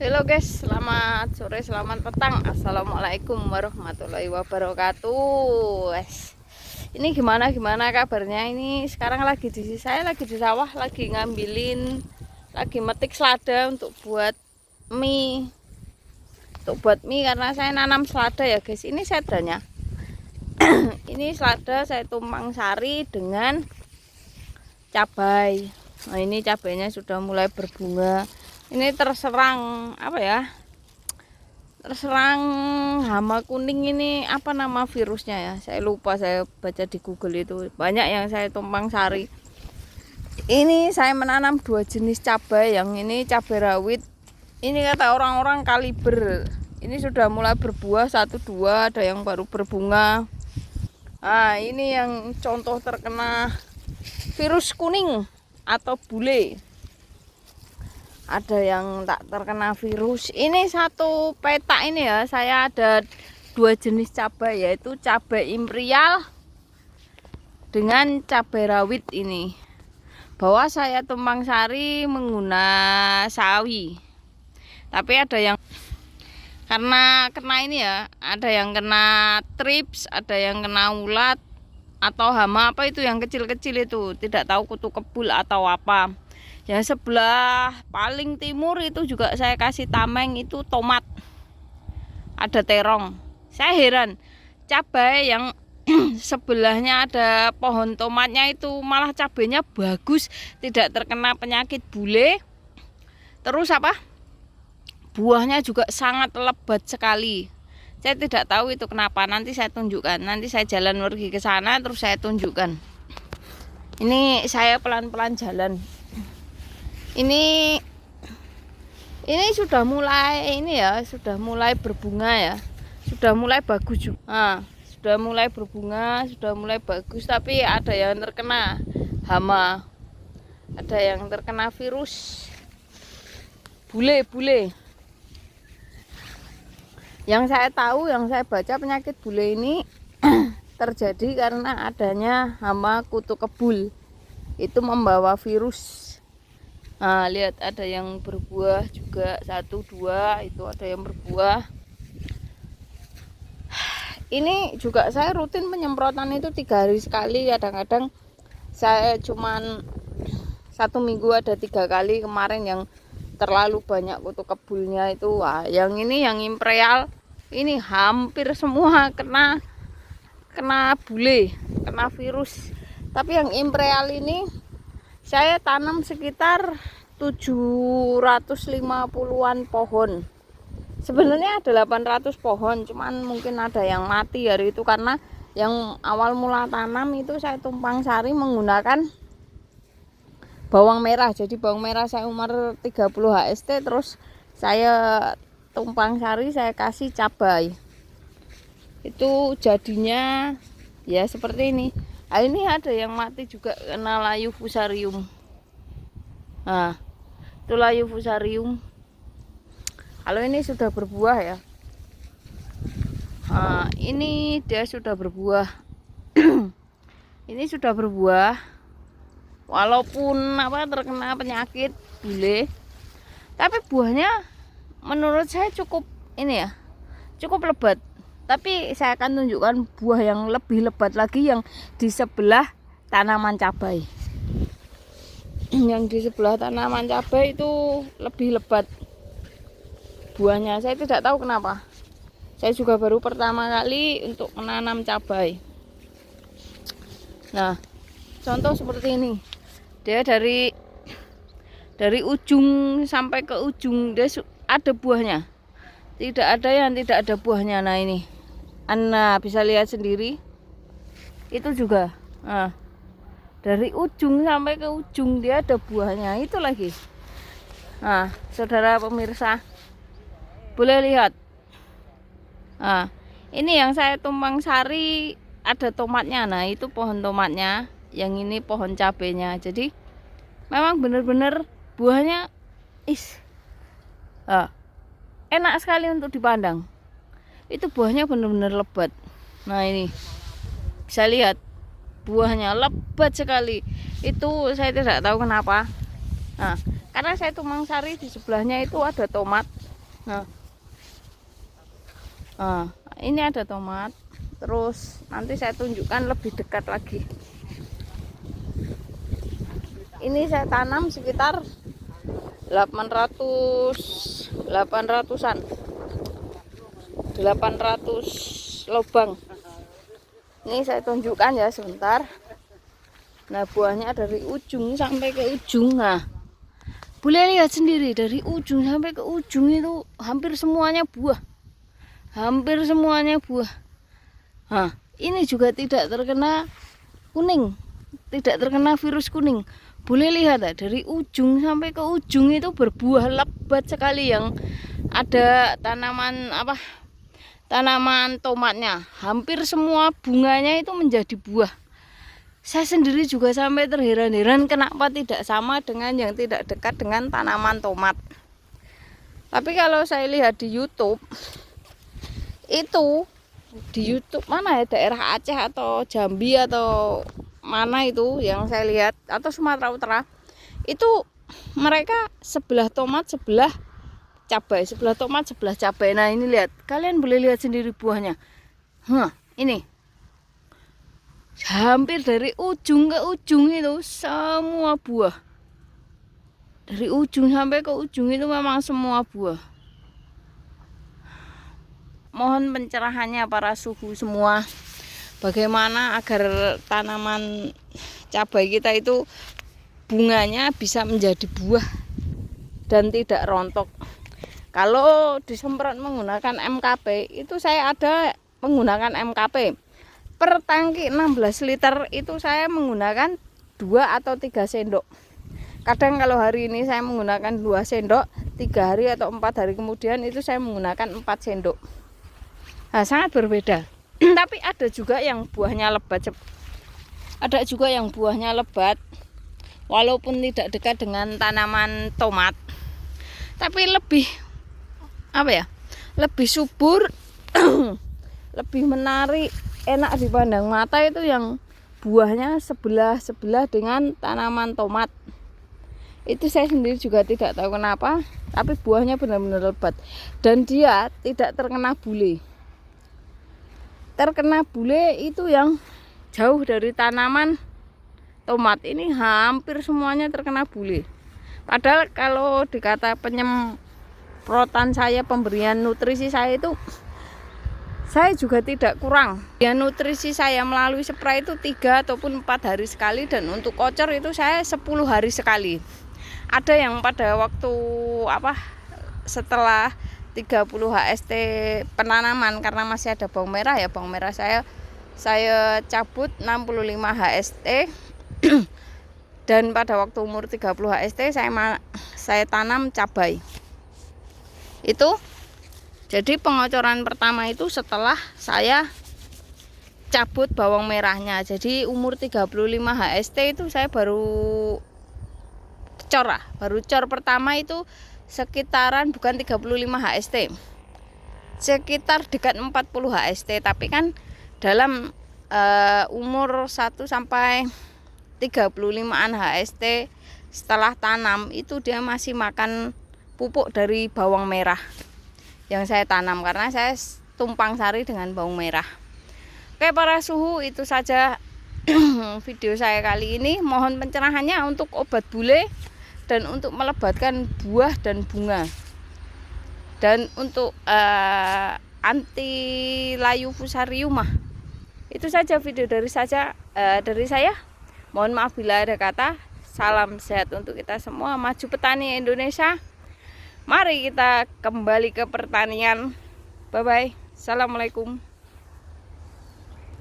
Halo guys, selamat sore, selamat petang. Assalamualaikum warahmatullahi wabarakatuh. Ini gimana kabarnya? Ini sekarang saya lagi di sawah, lagi ngambilin, lagi metik selada untuk buat mie. Karena saya nanam selada ya guys. Ini seledanya. Ini selada saya tumpang sari dengan cabai. Nah, ini cabainya sudah mulai berbunga. Ini terserang terserang hama kuning. Ini apa nama virusnya ya, saya lupa, saya baca di Google itu banyak yang saya tumpang sari. Ini saya menanam dua jenis cabai. Yang ini cabai rawit, ini kata orang-orang kaliber. Ini sudah mulai berbuah, 1-2, ada yang baru berbunga. Nah, ini yang contoh terkena virus kuning atau bule. Ada yang tak terkena virus. Ini satu petak ini ya, saya ada dua jenis cabai, yaitu cabai imperial dengan cabai rawit ini. Bahwa saya tumpang sari menggunakan sawi. Tapi ada yang karena kena ini ya, ada yang kena trips, ada yang kena ulat atau hama apa itu yang kecil-kecil itu, tidak tahu kutu kebul atau apa. Yang sebelah paling timur itu juga saya kasih tameng, itu tomat, ada terong. Saya heran, cabai yang sebelahnya ada pohon tomatnya itu malah cabainya bagus, tidak terkena penyakit bule. Terus buahnya juga sangat lebat sekali. Saya tidak tahu itu kenapa, nanti saya tunjukkan. Nanti saya jalan pergi ke sana terus saya tunjukkan. Ini saya pelan-pelan jalan. Ini sudah mulai sudah mulai berbunga ya. Sudah mulai bagus juga. Nah, sudah mulai berbunga, sudah mulai bagus, tapi ada yang terkena hama. Ada yang terkena virus bule. Yang saya tahu, yang saya baca, penyakit bule ini terjadi karena adanya hama kutu kebul. Itu membawa virus. Nah, lihat ada yang berbuah juga, 1-2 itu ada yang berbuah. Ini juga saya rutin penyemprotan itu 3 hari sekali. Kadang-kadang saya cuman 1 minggu ada 3 kali. Kemarin yang terlalu banyak kutu kebulnya itu. Wah, yang ini yang imperial ini hampir semua kena bule, kena virus. Tapi yang imperial ini saya tanam sekitar 750-an pohon. Sebenarnya ada 800 pohon, cuman mungkin ada yang mati hari itu karena yang awal mula tanam itu saya tumpang sari menggunakan bawang merah. Jadi bawang merah saya umur 30 HST, terus saya tumpang sari, saya kasih cabai. Itu jadinya ya seperti ini. Nah, ini ada yang mati juga kena layu fusarium. Nah, itu layu fusarium. Kalau ini sudah berbuah ya. Nah, ini dia sudah berbuah. Ini sudah berbuah. Walaupun terkena penyakit bule, tapi buahnya menurut saya cukup ini ya, cukup lebat. Tapi saya akan tunjukkan buah yang lebih lebat lagi yang di sebelah tanaman cabai. Yang di sebelah tanaman cabai itu lebih lebat buahnya. Saya tidak tahu kenapa. Saya juga baru pertama kali untuk menanam cabai. Nah, contoh seperti ini. Dia dari ujung sampai ke ujung dia ada buahnya. Tidak ada yang tidak ada buahnya. Nah, ini Anda bisa lihat sendiri. Itu juga. Nah, dari ujung sampai ke ujung dia ada buahnya. Itu lagi. Nah, saudara pemirsa, boleh lihat. Nah, ini yang saya tumpang sari ada tomatnya. Nah, itu pohon tomatnya. Yang ini pohon cabenya. Jadi memang benar-benar buahnya enak sekali untuk dipandang. Itu buahnya benar-benar lebat. Nah, ini bisa lihat buahnya lebat sekali. Itu saya tidak tahu kenapa. Nah, karena saya tumpang sari di sebelahnya itu ada tomat. Nah, nah, ini ada tomat. Terus nanti saya tunjukkan lebih dekat lagi. Ini saya tanam sekitar 800-an 800 lubang. Ini saya tunjukkan ya sebentar. Nah, buahnya dari ujung sampai ke ujung. Nah, boleh lihat sendiri dari ujung sampai ke ujung itu hampir semuanya buah. Hampir semuanya buah. Nah, ini juga tidak terkena kuning. Tidak terkena virus kuning. Boleh lihat ya, dari ujung sampai ke ujung itu berbuah lebat sekali, yang ada tanaman tanaman tomatnya. Hampir semua bunganya itu menjadi buah. Saya sendiri juga sampai terheran-heran kenapa tidak sama dengan yang tidak dekat dengan tanaman tomat. Tapi kalau saya lihat di YouTube, itu di YouTube mana ya, daerah Aceh atau Jambi atau mana itu yang saya lihat, atau Sumatera Utara, itu mereka sebelah tomat sebelah cabai, sebelah tomat sebelah cabai. Nah, ini lihat, kalian boleh lihat sendiri buahnya. Ini hampir dari ujung ke ujung itu semua buah. Dari ujung sampai ke ujung itu memang semua buah. Mohon pencerahannya para suhu semua, bagaimana agar tanaman cabai kita itu bunganya bisa menjadi buah dan tidak rontok. Kalau disemprot menggunakan MKP, itu saya ada menggunakan MKP. Per tangki 16 liter itu saya menggunakan 2 atau 3 sendok. Kadang kalau hari ini saya menggunakan 2 sendok, 3 hari atau 4 hari kemudian itu saya menggunakan 4 sendok. Nah, sangat berbeda. Tapi ada juga yang buahnya lebat. Ada juga yang buahnya lebat, walaupun tidak dekat dengan tanaman tomat, tapi lebih lebih subur, lebih menarik, enak dipandang mata itu yang buahnya sebelah dengan tanaman tomat. Itu saya sendiri juga tidak tahu kenapa, tapi buahnya benar-benar lebat dan dia tidak terkena bule. Terkena bule itu yang jauh dari tanaman tomat, ini hampir semuanya terkena bule. Padahal kalau dikata penyemprotan saya, pemberian nutrisi saya itu, saya juga tidak kurang. Ya, nutrisi saya melalui spray itu 3 ataupun 4 hari sekali, dan untuk kocor itu saya 10 hari sekali. Ada yang pada waktu setelah 30 HST penanaman, karena masih ada bawang merah ya, bawang merah saya cabut 65 HST dan pada waktu umur 30 HST saya tanam cabai. Itu jadi pengocoran pertama itu setelah saya cabut bawang merahnya. Jadi umur 35 HST itu saya baru cor pertama itu sekitaran bukan 35 HST, sekitar dekat 40 HST. Tapi kan dalam umur 1 sampai 35an HST setelah tanam itu dia masih makan pupuk dari bawang merah yang saya tanam, karena saya tumpang sari dengan bawang merah. Oke para suhu, itu saja video saya kali ini. Mohon pencerahannya untuk obat bule dan untuk melebatkan buah dan bunga, dan untuk anti layu fusarium. Itu saja video dari saya. Mohon maaf bila ada kata. Salam sehat untuk kita semua. Maju petani Indonesia. Mari kita kembali ke pertanian. Bye bye. Assalamualaikum.